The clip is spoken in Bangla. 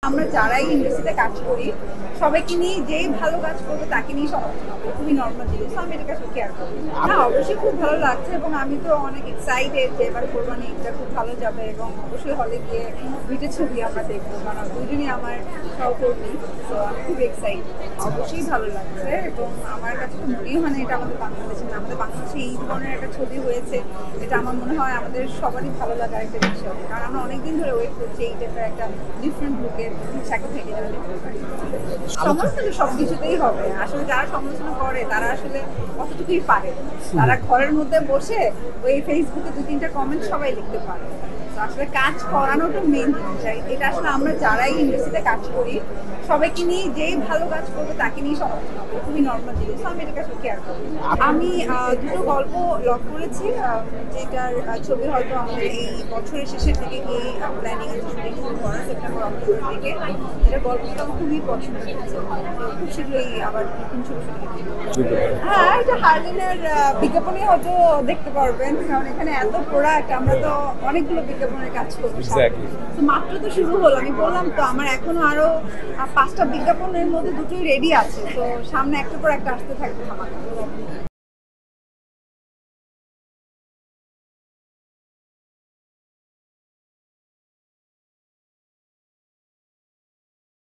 আমরা যারাই ইন্ডাস্ট্রিতে কাজ করি সবাইকে নিয়ে যেই ভালো কাজ করবে তাকে নিয়ে সমালোচনা হবে, খুবই নর্মাল জিনিস। আমি এটাকে আসলে কেয়ার করি না। অবশ্যই খুব ভালো লাগছে এবং আমি তো অনেক এক্সাইটেড যে এবার কোরবানি ঈদটা খুব ভালো যাবে এবং অবশ্যই হলে গিয়ে দুইটা ছবি আমরা দেখবো, কারণ দুজনই আমার সহকর্মী। তো আমি খুব এক্সাইটেড, অবশ্যই ভালো লাগছে এবং আমার কাছে তো মনেই হয় না এটা আমাদের বাংলাদেশে না, আমাদের বাংলাদেশে এই ধরনের একটা ছবি হয়েছে। এটা আমার মনে হয় আমাদের সবারই ভালো লাগার একটা বিষয়, কারণ আমরা অনেকদিন ধরে ওয়েট করছি এই টাইপের একটা ডিফারেন্ট লুকের সাকিব থেকে যারা দেখতে পারি। সমালোচনা সবকিছুতেই হবে, আসলে যারা সমালোচনা করে তারা আসলে কতটুকুই পারে। তারা ঘরের মধ্যে বসে ওই ফেসবুকে 2-3টা কমেন্ট সবাই লিখতে পারে। তো আসলে কাজ করানোটা মেইন জিনিস। এটা আসলে আমরা যারাই ইন্ডাস্ট্রিতে কাজ করি সবাইকে নিয়ে যেই ভালো কাজ করবে তাকে নিয়ে সমালোচনা হবে, খুবই নর্মাল জিনিস। আমি এটাকে আসলে কেয়ার করি। আমি দুটো গল্প লক করেছি, যেটার ছবি হয়তো আমাদের এই বছরের শেষের দিকে গিয়ে প্ল্যানিং আছে শুটিং শুরু করা, সেপ্টেম্বর অক্টোবর দিকে। যেটা গল্পটা আমার খুবই পছন্দ হয়েছে, খুব শীঘ্রই আবার নতুন ছবি শুটিং। হ্যাঁ, এটা হার্লিনের বিজ্ঞাপনে হয়তো দেখতে পারবেন, কারণ এখানে এত প্রোডাক্ট, আমরা তো অনেকগুলো বিজ্ঞাপনের কাজ করবো। তো মাত্র তো শুরু হলো, আমি বললাম তো আমার এখনো আরো 5টা বিজ্ঞাপনের মধ্যে 2টোই রেডি আছে। তো সামনে একটার পর একটা আসতে থাকবে আমার।